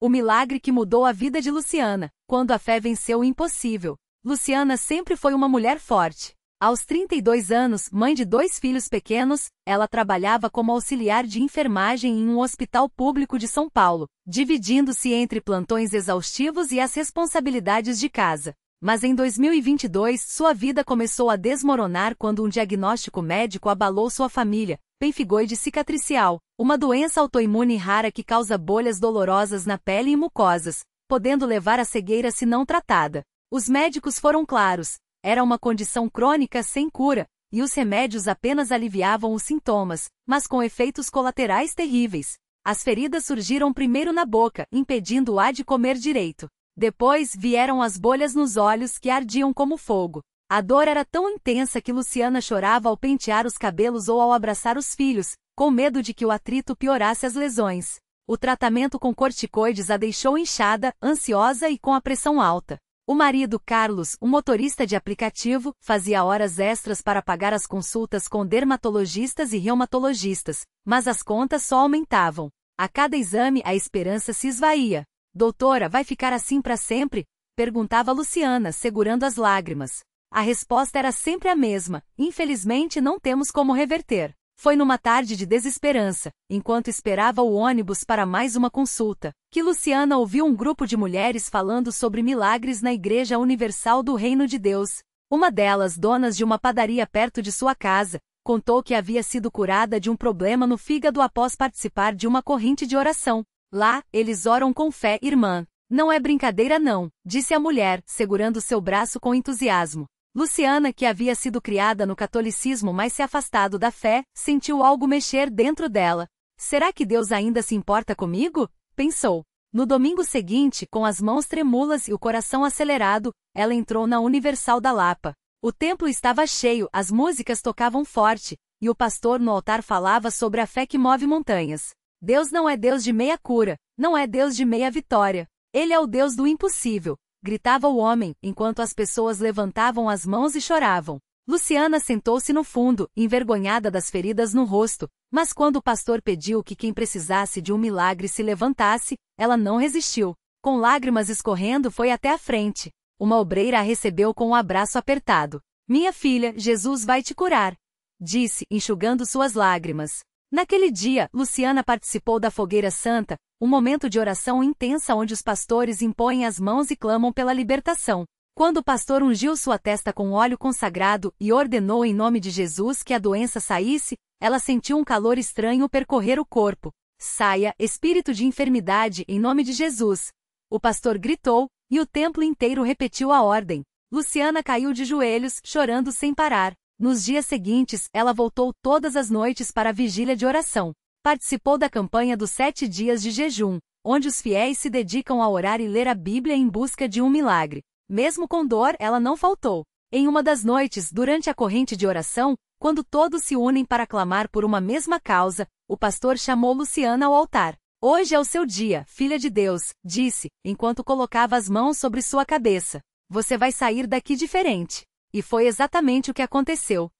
O milagre que mudou a vida de Luciana, quando a fé venceu o impossível. Luciana sempre foi uma mulher forte. Aos 32 anos, mãe de 2 filhos pequenos, ela trabalhava como auxiliar de enfermagem em um hospital público de São Paulo, dividindo-se entre plantões exaustivos e as responsabilidades de casa. Mas em 2022, sua vida começou a desmoronar quando um diagnóstico médico abalou sua família: pemfigoide cicatricial, uma doença autoimune rara que causa bolhas dolorosas na pele e mucosas, podendo levar à cegueira se não tratada. Os médicos foram claros: era uma condição crônica sem cura, e os remédios apenas aliviavam os sintomas, mas com efeitos colaterais terríveis. As feridas surgiram primeiro na boca, impedindo-a de comer direito. Depois vieram as bolhas nos olhos que ardiam como fogo. A dor era tão intensa que Luciana chorava ao pentear os cabelos ou ao abraçar os filhos, com medo de que o atrito piorasse as lesões. O tratamento com corticoides a deixou inchada, ansiosa e com a pressão alta. O marido, Carlos, um motorista de aplicativo, fazia horas extras para pagar as consultas com dermatologistas e reumatologistas, mas as contas só aumentavam. A cada exame a esperança se esvaía. Doutora, vai ficar assim para sempre? Perguntava Luciana, segurando as lágrimas. A resposta era sempre a mesma: infelizmente não temos como reverter. Foi numa tarde de desesperança, enquanto esperava o ônibus para mais uma consulta, que Luciana ouviu um grupo de mulheres falando sobre milagres na Igreja Universal do Reino de Deus. Uma delas, donas de uma padaria perto de sua casa, contou que havia sido curada de um problema no fígado após participar de uma corrente de oração. Lá, eles oram com fé, irmã. Não é brincadeira não, disse a mulher, segurando seu braço com entusiasmo. Luciana, que havia sido criada no catolicismo mas se afastado da fé, sentiu algo mexer dentro dela. Será que Deus ainda se importa comigo? Pensou. No domingo seguinte, com as mãos trêmulas e o coração acelerado, ela entrou na Universal da Lapa. O templo estava cheio, as músicas tocavam forte, e o pastor no altar falava sobre a fé que move montanhas. Deus não é Deus de meia cura, não é Deus de meia vitória. Ele é o Deus do impossível, gritava o homem, enquanto as pessoas levantavam as mãos e choravam. Luciana sentou-se no fundo, envergonhada das feridas no rosto, mas quando o pastor pediu que quem precisasse de um milagre se levantasse, ela não resistiu. Com lágrimas escorrendo, foi até a frente. Uma obreira a recebeu com um abraço apertado. Minha filha, Jesus vai te curar, disse, enxugando suas lágrimas. Naquele dia, Luciana participou da Fogueira Santa, um momento de oração intensa onde os pastores impõem as mãos e clamam pela libertação. Quando o pastor ungiu sua testa com óleo consagrado e ordenou em nome de Jesus que a doença saísse, ela sentiu um calor estranho percorrer o corpo. Saia, espírito de enfermidade, em nome de Jesus. O pastor gritou, e o templo inteiro repetiu a ordem. Luciana caiu de joelhos, chorando sem parar. Nos dias seguintes, ela voltou todas as noites para a vigília de oração. Participou da campanha dos 7 dias de jejum, onde os fiéis se dedicam a orar e ler a Bíblia em busca de um milagre. Mesmo com dor, ela não faltou. Em uma das noites, durante a corrente de oração, quando todos se unem para clamar por uma mesma causa, o pastor chamou Luciana ao altar. Hoje é o seu dia, filha de Deus, disse, enquanto colocava as mãos sobre sua cabeça. Você vai sair daqui diferente. E foi exatamente o que aconteceu.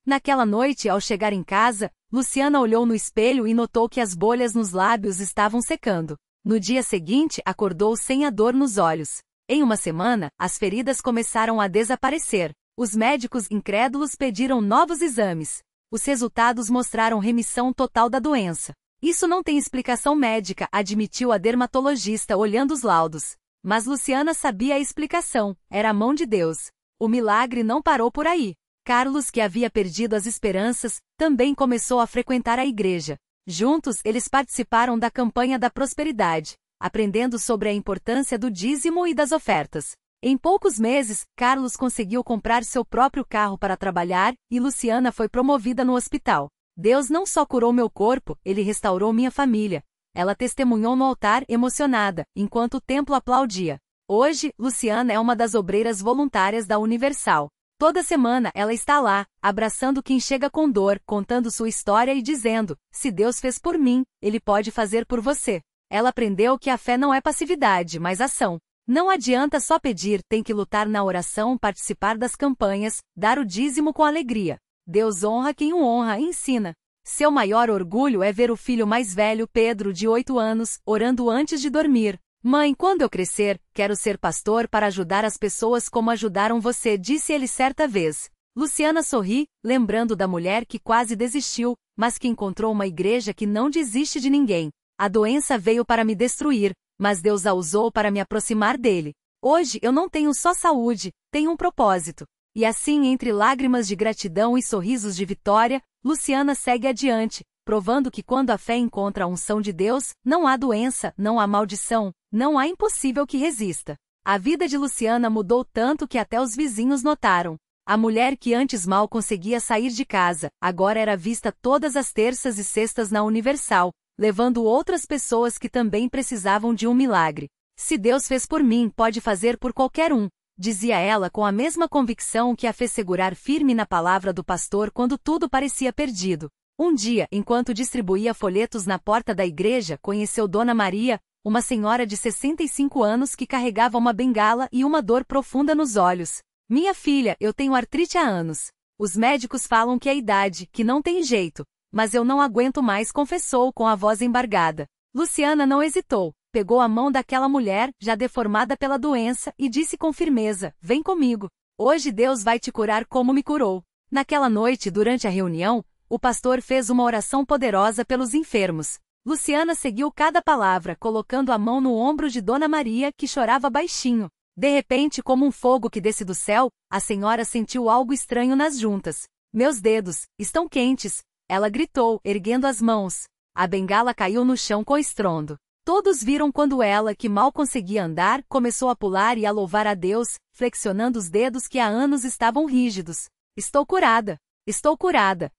Naquela noite, ao chegar em casa, Luciana olhou no espelho e notou que as bolhas nos lábios estavam secando. No dia seguinte, acordou sem a dor nos olhos. Em uma semana, as feridas começaram a desaparecer. Os médicos incrédulos pediram novos exames. Os resultados mostraram remissão total da doença. Isso não tem explicação médica, admitiu a dermatologista olhando os laudos. Mas Luciana sabia a explicação: era a mão de Deus. O milagre não parou por aí. Carlos, que havia perdido as esperanças, também começou a frequentar a igreja. Juntos, eles participaram da campanha da prosperidade, aprendendo sobre a importância do dízimo e das ofertas. Em poucos meses, Carlos conseguiu comprar seu próprio carro para trabalhar, e Luciana foi promovida no hospital. Deus não só curou meu corpo, ele restaurou minha família. Ela testemunhou no altar, emocionada, enquanto o templo aplaudia. Hoje, Luciana é uma das obreiras voluntárias da Universal. Toda semana ela está lá, abraçando quem chega com dor, contando sua história e dizendo: se Deus fez por mim, Ele pode fazer por você. Ela aprendeu que a fé não é passividade, mas ação. Não adianta só pedir, tem que lutar na oração, participar das campanhas, dar o dízimo com alegria. Deus honra quem o honra e ensina. Seu maior orgulho é ver o filho mais velho, Pedro, de 8 anos, orando antes de dormir. Mãe, quando eu crescer, quero ser pastor para ajudar as pessoas como ajudaram você, disse ele certa vez. Luciana sorri, lembrando da mulher que quase desistiu, mas que encontrou uma igreja que não desiste de ninguém. A doença veio para me destruir, mas Deus a usou para me aproximar dele. Hoje eu não tenho só saúde, tenho um propósito. E assim, entre lágrimas de gratidão e sorrisos de vitória, Luciana segue adiante, provando que quando a fé encontra a unção de Deus, não há doença, não há maldição, não há impossível que resista. A vida de Luciana mudou tanto que até os vizinhos notaram. A mulher que antes mal conseguia sair de casa, agora era vista todas as terças e sextas na Universal, levando outras pessoas que também precisavam de um milagre. Se Deus fez por mim, pode fazer por qualquer um, dizia ela com a mesma convicção que a fez segurar firme na palavra do pastor quando tudo parecia perdido. Um dia, enquanto distribuía folhetos na porta da igreja, conheceu Dona Maria, uma senhora de 65 anos que carregava uma bengala e uma dor profunda nos olhos. Minha filha, eu tenho artrite há anos. Os médicos falam que é idade, que não tem jeito. Mas eu não aguento mais, confessou com a voz embargada. Luciana não hesitou. Pegou a mão daquela mulher, já deformada pela doença, e disse com firmeza, vem comigo. Hoje Deus vai te curar como me curou. Naquela noite, durante a reunião, o pastor fez uma oração poderosa pelos enfermos. Luciana seguiu cada palavra, colocando a mão no ombro de Dona Maria, que chorava baixinho. De repente, como um fogo que desce do céu, a senhora sentiu algo estranho nas juntas. Meus dedos, estão quentes, ela gritou, erguendo as mãos. A bengala caiu no chão com estrondo. Todos viram quando ela, que mal conseguia andar, começou a pular e a louvar a Deus, flexionando os dedos que há anos estavam rígidos. Estou curada,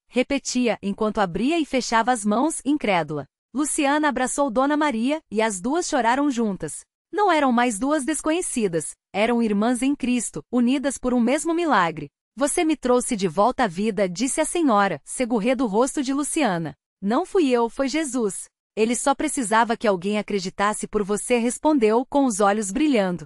repetia, enquanto abria e fechava as mãos, incrédula. Luciana abraçou Dona Maria, e as duas choraram juntas. Não eram mais duas desconhecidas, eram irmãs em Cristo, unidas por um mesmo milagre. Você me trouxe de volta à vida, disse a senhora, segurando o rosto de Luciana. Não fui eu, foi Jesus. Ele só precisava que alguém acreditasse por você, respondeu, com os olhos brilhando.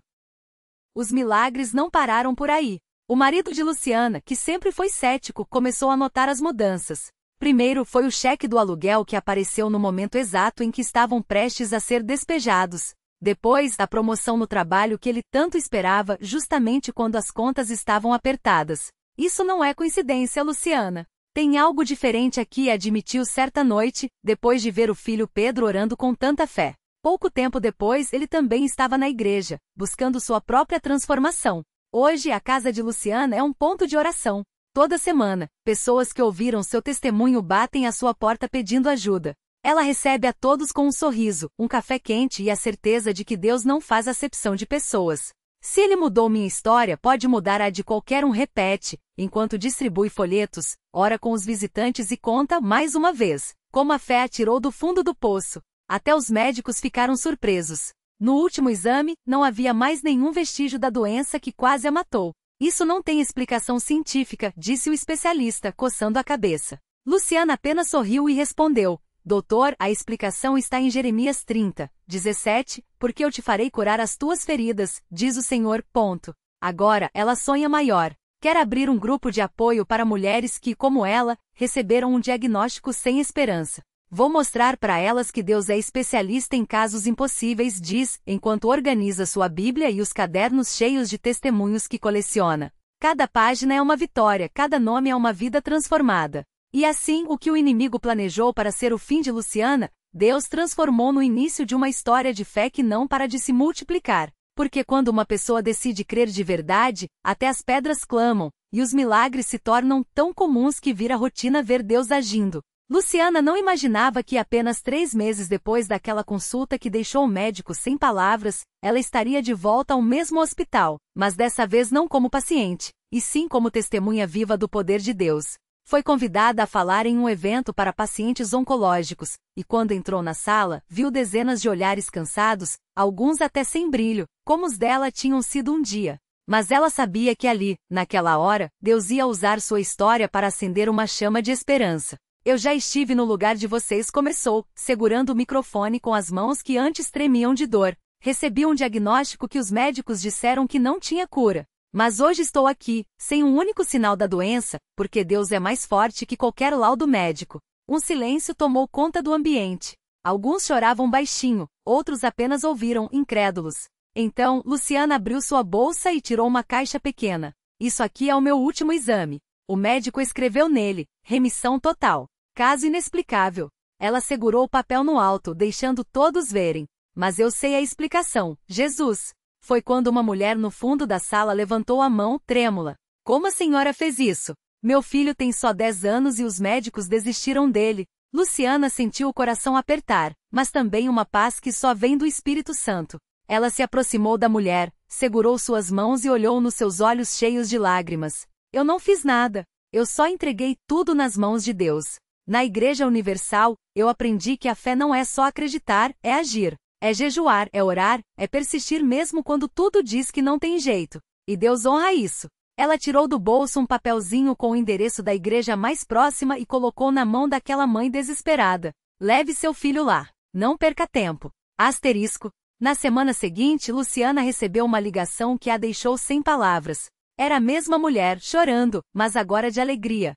Os milagres não pararam por aí. O marido de Luciana, que sempre foi cético, começou a notar as mudanças. Primeiro foi o cheque do aluguel que apareceu no momento exato em que estavam prestes a ser despejados. Depois, a promoção no trabalho que ele tanto esperava, justamente quando as contas estavam apertadas. Isso não é coincidência, Luciana. Tem algo diferente aqui, admitiu certa noite, depois de ver o filho Pedro orando com tanta fé. Pouco tempo depois, ele também estava na igreja, buscando sua própria transformação. Hoje, a casa de Luciana é um ponto de oração. Toda semana, pessoas que ouviram seu testemunho batem à sua porta pedindo ajuda. Ela recebe a todos com um sorriso, um café quente e a certeza de que Deus não faz acepção de pessoas. Se ele mudou minha história, pode mudar a de qualquer um, repete, enquanto distribui folhetos, ora com os visitantes e conta, mais uma vez, como a fé a tirou do fundo do poço. Até os médicos ficaram surpresos. No último exame, não havia mais nenhum vestígio da doença que quase a matou. Isso não tem explicação científica, disse o especialista, coçando a cabeça. Luciana apenas sorriu e respondeu, doutor, a explicação está em Jeremias 30:17, porque eu te farei curar as tuas feridas, diz o Senhor, ponto. Agora, ela sonha maior. Quer abrir um grupo de apoio para mulheres que, como ela, receberam um diagnóstico sem esperança. Vou mostrar para elas que Deus é especialista em casos impossíveis, diz, enquanto organiza sua Bíblia e os cadernos cheios de testemunhos que coleciona. Cada página é uma vitória, cada nome é uma vida transformada. E assim, o que o inimigo planejou para ser o fim de Luciana, Deus transformou no início de uma história de fé que não para de se multiplicar. Porque quando uma pessoa decide crer de verdade, até as pedras clamam, e os milagres se tornam tão comuns que vira rotina ver Deus agindo. Luciana não imaginava que apenas 3 meses depois daquela consulta que deixou o médico sem palavras, ela estaria de volta ao mesmo hospital, mas dessa vez não como paciente, e sim como testemunha viva do poder de Deus. Foi convidada a falar em um evento para pacientes oncológicos, e quando entrou na sala, viu dezenas de olhares cansados, alguns até sem brilho, como os dela tinham sido um dia. Mas ela sabia que ali, naquela hora, Deus ia usar sua história para acender uma chama de esperança. Eu já estive no lugar de vocês, começou, segurando o microfone com as mãos que antes tremiam de dor. Recebi um diagnóstico que os médicos disseram que não tinha cura. Mas hoje estou aqui, sem um único sinal da doença, porque Deus é mais forte que qualquer laudo médico. Um silêncio tomou conta do ambiente. Alguns choravam baixinho, outros apenas ouviram, incrédulos. Então, Luciana abriu sua bolsa e tirou uma caixa pequena. Isso aqui é o meu último exame. O médico escreveu nele: remissão total. Caso inexplicável. Ela segurou o papel no alto, deixando todos verem. Mas eu sei a explicação: Jesus. Foi quando uma mulher no fundo da sala levantou a mão, trêmula. Como a senhora fez isso? Meu filho tem só 10 anos e os médicos desistiram dele. Luciana sentiu o coração apertar, mas também uma paz que só vem do Espírito Santo. Ela se aproximou da mulher, segurou suas mãos e olhou nos seus olhos cheios de lágrimas. Eu não fiz nada. Eu só entreguei tudo nas mãos de Deus. Na Igreja Universal, eu aprendi que a fé não é só acreditar, é agir. É jejuar, é orar, é persistir mesmo quando tudo diz que não tem jeito. E Deus honra isso. Ela tirou do bolso um papelzinho com o endereço da igreja mais próxima e colocou na mão daquela mãe desesperada. Leve seu filho lá. Não perca tempo. Asterisco. Na semana seguinte, Luciana recebeu uma ligação que a deixou sem palavras. Era a mesma mulher, chorando, mas agora de alegria.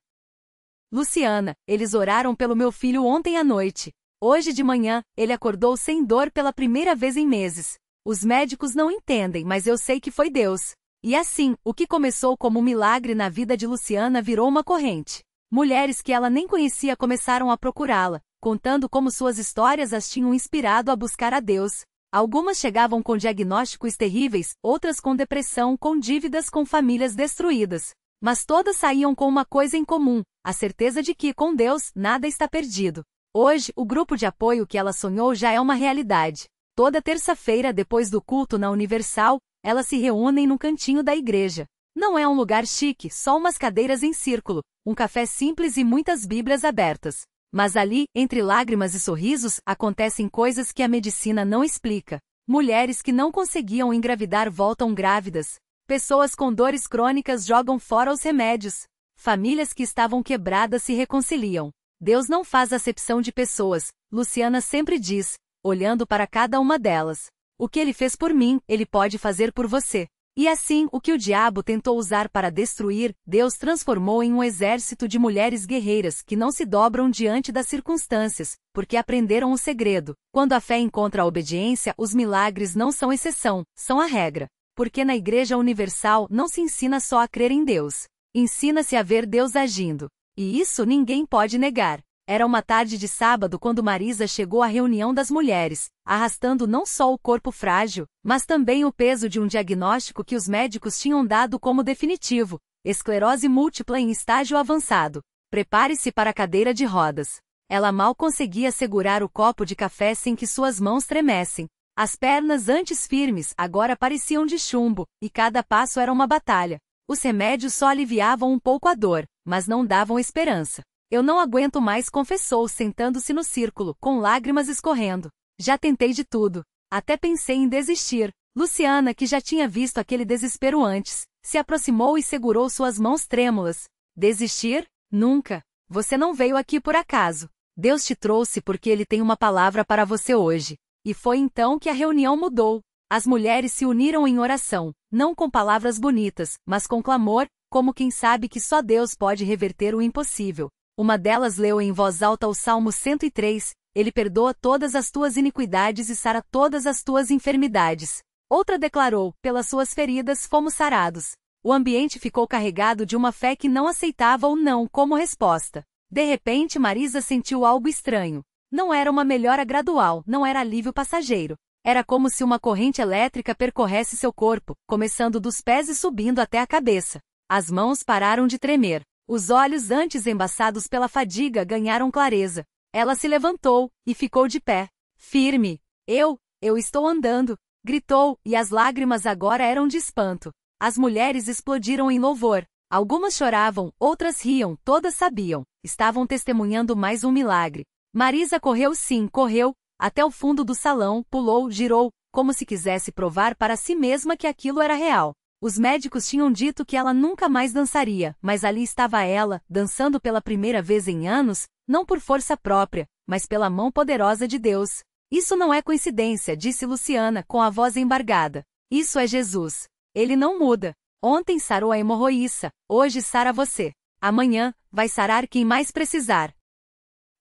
Luciana, eles oraram pelo meu filho ontem à noite. Hoje de manhã, ele acordou sem dor pela primeira vez em meses. Os médicos não entendem, mas eu sei que foi Deus. E assim, o que começou como um milagre na vida de Luciana virou uma corrente. Mulheres que ela nem conhecia começaram a procurá-la, contando como suas histórias as tinham inspirado a buscar a Deus. Algumas chegavam com diagnósticos terríveis, outras com depressão, com dívidas, com famílias destruídas. Mas todas saíam com uma coisa em comum: a certeza de que, com Deus, nada está perdido. Hoje, o grupo de apoio que ela sonhou já é uma realidade. Toda terça-feira, depois do culto na Universal, elas se reúnem no cantinho da igreja. Não é um lugar chique, só umas cadeiras em círculo, um café simples e muitas Bíblias abertas. Mas ali, entre lágrimas e sorrisos, acontecem coisas que a medicina não explica. Mulheres que não conseguiam engravidar voltam grávidas. Pessoas com dores crônicas jogam fora os remédios. Famílias que estavam quebradas se reconciliam. Deus não faz acepção de pessoas, Luciana sempre diz, olhando para cada uma delas. O que ele fez por mim, ele pode fazer por você. E assim, o que o diabo tentou usar para destruir, Deus transformou em um exército de mulheres guerreiras que não se dobram diante das circunstâncias, porque aprenderam o segredo. Quando a fé encontra a obediência, os milagres não são exceção, são a regra. Porque na Igreja Universal não se ensina só a crer em Deus. Ensina-se a ver Deus agindo. E isso ninguém pode negar. Era uma tarde de sábado quando Marisa chegou à reunião das mulheres, arrastando não só o corpo frágil, mas também o peso de um diagnóstico que os médicos tinham dado como definitivo: esclerose múltipla em estágio avançado. Prepare-se para a cadeira de rodas. Ela mal conseguia segurar o copo de café sem que suas mãos tremessem. As pernas antes firmes agora pareciam de chumbo, e cada passo era uma batalha. Os remédios só aliviavam um pouco a dor, mas não davam esperança. Eu não aguento mais, confessou, sentando-se no círculo, com lágrimas escorrendo. Já tentei de tudo. Até pensei em desistir. Luciana, que já tinha visto aquele desespero antes, se aproximou e segurou suas mãos trêmulas. Desistir? Nunca. Você não veio aqui por acaso. Deus te trouxe porque Ele tem uma palavra para você hoje. E foi então que a reunião mudou. As mulheres se uniram em oração, não com palavras bonitas, mas com clamor, como quem sabe que só Deus pode reverter o impossível. Uma delas leu em voz alta o Salmo 103, Ele perdoa todas as tuas iniquidades e sara todas as tuas enfermidades. Outra declarou, pelas suas feridas fomos sarados. O ambiente ficou carregado de uma fé que não aceitava o não como resposta. De repente Marisa sentiu algo estranho. Não era uma melhora gradual, não era alívio passageiro. Era como se uma corrente elétrica percorresse seu corpo, começando dos pés e subindo até a cabeça. As mãos pararam de tremer. Os olhos antes embaçados pela fadiga ganharam clareza. Ela se levantou, e ficou de pé. Firme. Eu estou andando, gritou, e as lágrimas agora eram de espanto. As mulheres explodiram em louvor. Algumas choravam, outras riam, todas sabiam. Estavam testemunhando mais um milagre. Marisa correu sim, correu, até o fundo do salão, pulou, girou, como se quisesse provar para si mesma que aquilo era real. Os médicos tinham dito que ela nunca mais dançaria, mas ali estava ela, dançando pela primeira vez em anos, não por força própria, mas pela mão poderosa de Deus. Isso não é coincidência, disse Luciana, com a voz embargada. Isso é Jesus. Ele não muda. Ontem sarou a hemorroíça, hoje sara você. Amanhã, vai sarar quem mais precisar.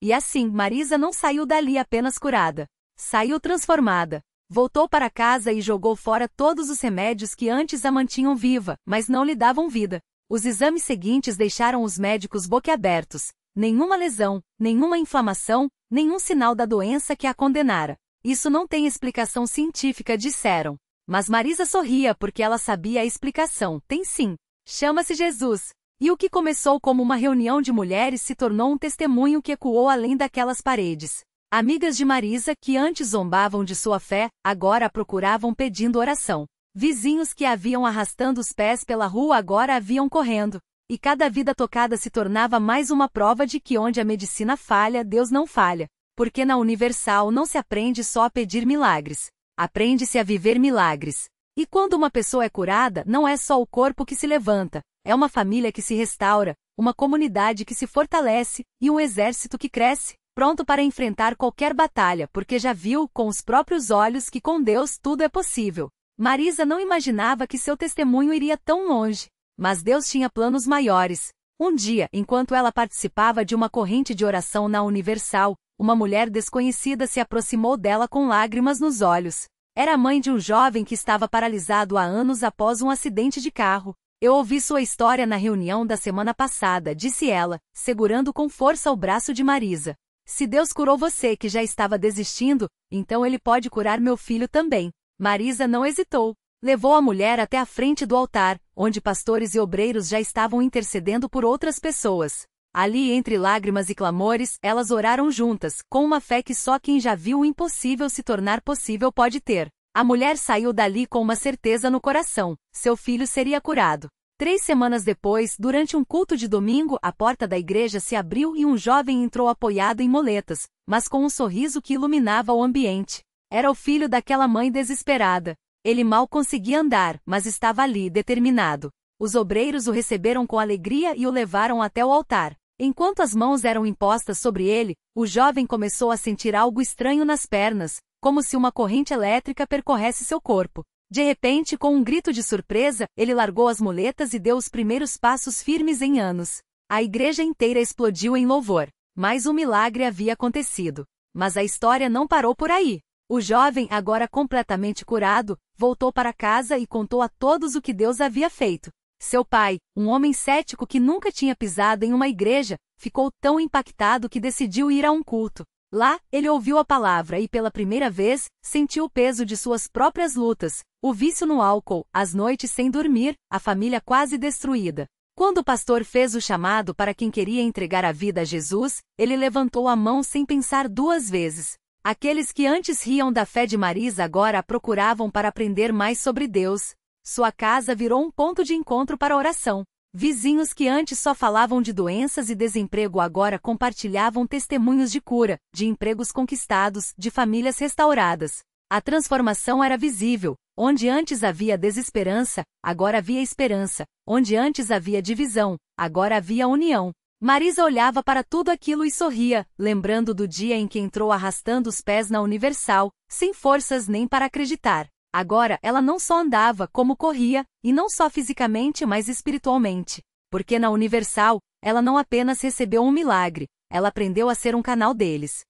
E assim, Marisa não saiu dali apenas curada. Saiu transformada. Voltou para casa e jogou fora todos os remédios que antes a mantinham viva, mas não lhe davam vida. Os exames seguintes deixaram os médicos boquiabertos. Nenhuma lesão, nenhuma inflamação, nenhum sinal da doença que a condenara. Isso não tem explicação científica, disseram. Mas Marisa sorria porque ela sabia a explicação. Tem sim. Chama-se Jesus. E o que começou como uma reunião de mulheres se tornou um testemunho que ecoou além daquelas paredes. Amigas de Marisa, que antes zombavam de sua fé, agora a procuravam pedindo oração. Vizinhos que a haviam arrastando os pés pela rua agora a viam correndo. E cada vida tocada se tornava mais uma prova de que onde a medicina falha, Deus não falha. Porque na Universal não se aprende só a pedir milagres. Aprende-se a viver milagres. E quando uma pessoa é curada, não é só o corpo que se levanta, é uma família que se restaura, uma comunidade que se fortalece, e um exército que cresce, pronto para enfrentar qualquer batalha, porque já viu, com os próprios olhos, que com Deus tudo é possível. Marisa não imaginava que seu testemunho iria tão longe. Mas Deus tinha planos maiores. Um dia, enquanto ela participava de uma corrente de oração na Universal, uma mulher desconhecida se aproximou dela com lágrimas nos olhos. Era a mãe de um jovem que estava paralisado há anos após um acidente de carro. Eu ouvi sua história na reunião da semana passada, disse ela, segurando com força o braço de Marisa. Se Deus curou você que já estava desistindo, então Ele pode curar meu filho também. Marisa não hesitou. Levou a mulher até a frente do altar, onde pastores e obreiros já estavam intercedendo por outras pessoas. Ali, entre lágrimas e clamores, elas oraram juntas, com uma fé que só quem já viu o impossível se tornar possível pode ter. A mulher saiu dali com uma certeza no coração: seu filho seria curado. 3 semanas depois, durante um culto de domingo, a porta da igreja se abriu e um jovem entrou apoiado em muletas, mas com um sorriso que iluminava o ambiente. Era o filho daquela mãe desesperada. Ele mal conseguia andar, mas estava ali, determinado. Os obreiros o receberam com alegria e o levaram até o altar. Enquanto as mãos eram impostas sobre ele, o jovem começou a sentir algo estranho nas pernas, como se uma corrente elétrica percorresse seu corpo. De repente, com um grito de surpresa, ele largou as muletas e deu os primeiros passos firmes em anos. A igreja inteira explodiu em louvor. Mais um milagre havia acontecido. Mas a história não parou por aí. O jovem, agora completamente curado, voltou para casa e contou a todos o que Deus havia feito. Seu pai, um homem cético que nunca tinha pisado em uma igreja, ficou tão impactado que decidiu ir a um culto. Lá, ele ouviu a palavra e pela primeira vez, sentiu o peso de suas próprias lutas, o vício no álcool, as noites sem dormir, a família quase destruída. Quando o pastor fez o chamado para quem queria entregar a vida a Jesus, ele levantou a mão sem pensar 2 vezes. Aqueles que antes riam da fé de Marisa agora a procuravam para aprender mais sobre Deus. Sua casa virou um ponto de encontro para a oração. Vizinhos que antes só falavam de doenças e desemprego agora compartilhavam testemunhos de cura, de empregos conquistados, de famílias restauradas. A transformação era visível. Onde antes havia desesperança, agora havia esperança. Onde antes havia divisão, agora havia união. Marisa olhava para tudo aquilo e sorria, lembrando do dia em que entrou arrastando os pés na Universal, sem forças nem para acreditar. Agora ela não só andava, como corria, e não só fisicamente mas espiritualmente. Porque na Universal, ela não apenas recebeu um milagre, ela aprendeu a ser um canal deles.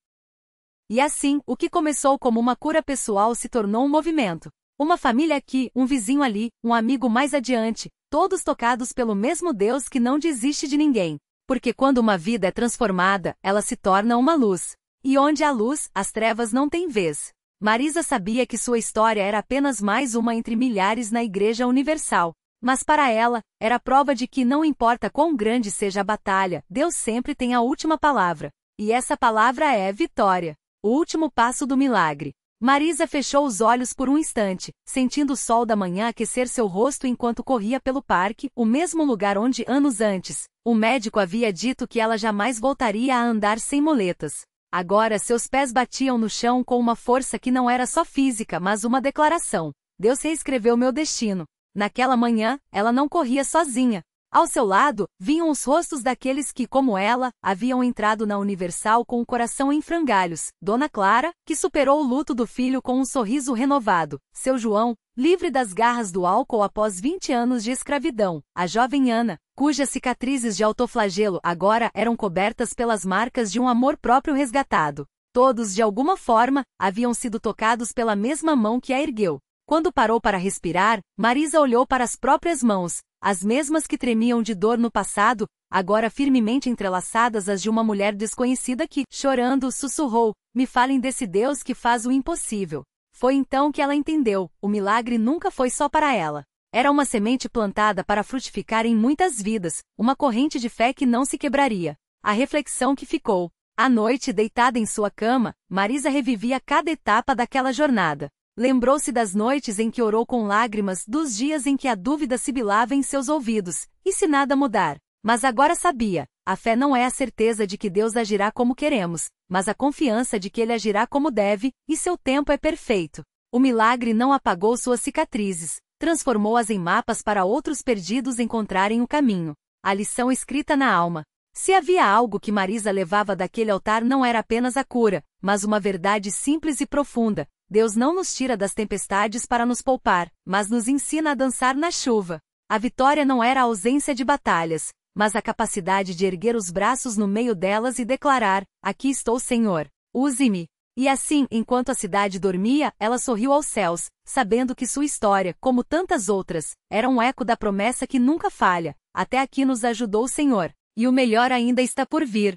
E assim, o que começou como uma cura pessoal se tornou um movimento. Uma família aqui, um vizinho ali, um amigo mais adiante, todos tocados pelo mesmo Deus que não desiste de ninguém. Porque quando uma vida é transformada, ela se torna uma luz. E onde há luz, as trevas não têm vez. Marisa sabia que sua história era apenas mais uma entre milhares na Igreja Universal. Mas para ela, era prova de que não importa quão grande seja a batalha, Deus sempre tem a última palavra. E essa palavra é vitória. O último passo do milagre. Marisa fechou os olhos por um instante, sentindo o sol da manhã aquecer seu rosto enquanto corria pelo parque, o mesmo lugar onde, anos antes, o médico havia dito que ela jamais voltaria a andar sem muletas. Agora seus pés batiam no chão com uma força que não era só física mas uma declaração. Deus reescreveu meu destino. Naquela manhã, ela não corria sozinha. Ao seu lado, vinham os rostos daqueles que, como ela, haviam entrado na Universal com o coração em frangalhos. Dona Clara, que superou o luto do filho com um sorriso renovado. Seu João, livre das garras do álcool após 20 anos de escravidão. A jovem Ana, cujas cicatrizes de autoflagelo agora eram cobertas pelas marcas de um amor próprio resgatado. Todos, de alguma forma, haviam sido tocados pela mesma mão que a ergueu. Quando parou para respirar, Marisa olhou para as próprias mãos, as mesmas que tremiam de dor no passado, agora firmemente entrelaçadas às de uma mulher desconhecida que, chorando, sussurrou: "Me falem desse Deus que faz o impossível." Foi então que ela entendeu, o milagre nunca foi só para ela. Era uma semente plantada para frutificar em muitas vidas, uma corrente de fé que não se quebraria. A reflexão que ficou. À noite, deitada em sua cama, Marisa revivia cada etapa daquela jornada. Lembrou-se das noites em que orou com lágrimas, dos dias em que a dúvida sibilava em seus ouvidos, e se nada mudar. Mas agora sabia, a fé não é a certeza de que Deus agirá como queremos, mas a confiança de que Ele agirá como deve, e seu tempo é perfeito. O milagre não apagou suas cicatrizes, transformou-as em mapas para outros perdidos encontrarem o caminho. A lição escrita na alma. Se havia algo que Marisa levava daquele altar não era apenas a cura, mas uma verdade simples e profunda. Deus não nos tira das tempestades para nos poupar, mas nos ensina a dançar na chuva. A vitória não era a ausência de batalhas, mas a capacidade de erguer os braços no meio delas e declarar: "Aqui estou, Senhor. Use-me." E assim, enquanto a cidade dormia, ela sorriu aos céus, sabendo que sua história, como tantas outras, era um eco da promessa que nunca falha. Até aqui nos ajudou o Senhor, e o melhor ainda está por vir.